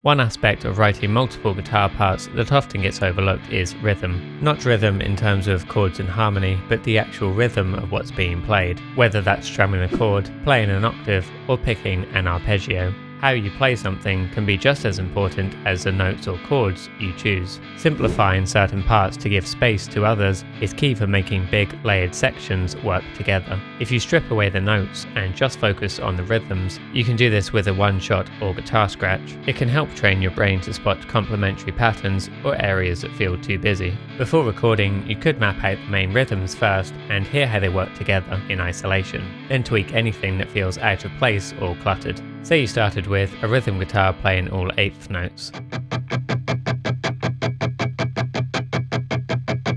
One aspect of writing multiple guitar parts that often gets overlooked is rhythm. Not rhythm in terms of chords and harmony, but the actual rhythm of what's being played, whether that's strumming a chord, playing an octave, or picking an arpeggio. How you play something can be just as important as the notes or chords you choose. Simplifying certain parts to give space to others is key for making big, layered sections work together. If you strip away the notes and just focus on the rhythms, you can do this with a one-shot or guitar scratch. It can help train your brain to spot complementary patterns or areas that feel too busy. Before recording, you could map out the main rhythms first and hear how they work together in isolation, then tweak anything that feels out of place or cluttered. Say you started with a rhythm guitar playing all eighth notes,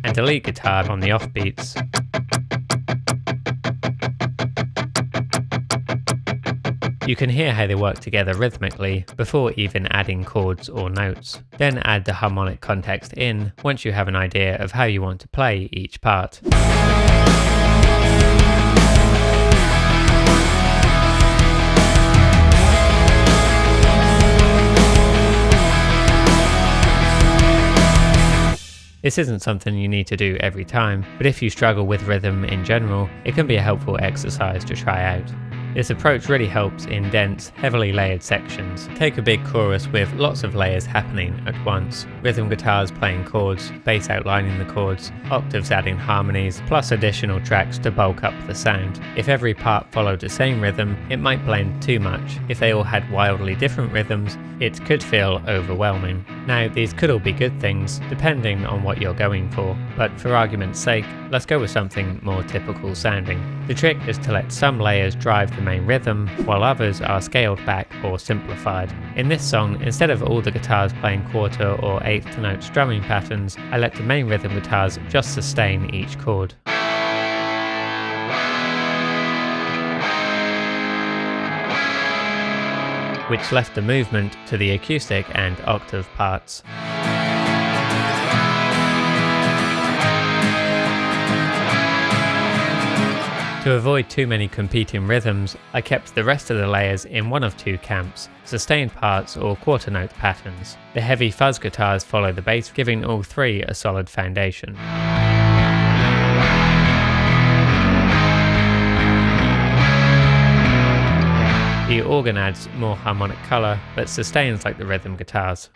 and a lead guitar on the offbeats. You can hear how they work together rhythmically before even adding chords or notes. Then add the harmonic context in once you have an idea of how you want to play each part. This isn't something you need to do every time, but if you struggle with rhythm in general, it can be a helpful exercise to try out. This approach really helps in dense, heavily layered sections. Take a big chorus with lots of layers happening at once. Rhythm guitars playing chords, bass outlining the chords, octaves adding harmonies, plus additional tracks to bulk up the sound. If every part followed the same rhythm, it might blend too much. If they all had wildly different rhythms, it could feel overwhelming. Now, these could all be good things, depending on what you're going for, but for argument's sake, let's go with something more typical sounding. The trick is to let some layers drive the main rhythm, while others are scaled back or simplified. In this song, instead of all the guitars playing quarter or eighth note strumming patterns, I let the main rhythm guitars just sustain each chord. Which left the movement to the acoustic and octave parts. To avoid too many competing rhythms, I kept the rest of the layers in one of two camps, sustained parts or quarter note patterns. The heavy fuzz guitars follow the bass, giving all three a solid foundation. The organ adds more harmonic colour, but sustains like the rhythm guitars.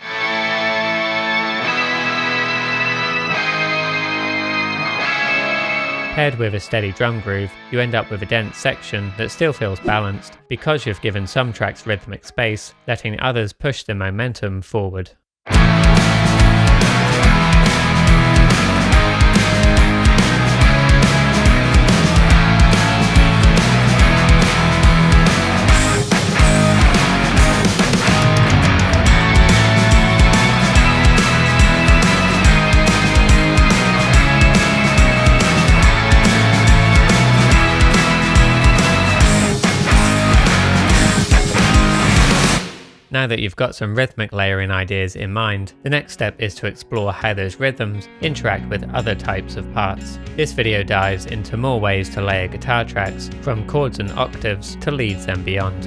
Paired with a steady drum groove, you end up with a dense section that still feels balanced because you've given some tracks rhythmic space, letting others push the momentum forward. Now that you've got some rhythmic layering ideas in mind, the next step is to explore how those rhythms interact with other types of parts. This video dives into more ways to layer guitar tracks, from chords and octaves to leads and beyond.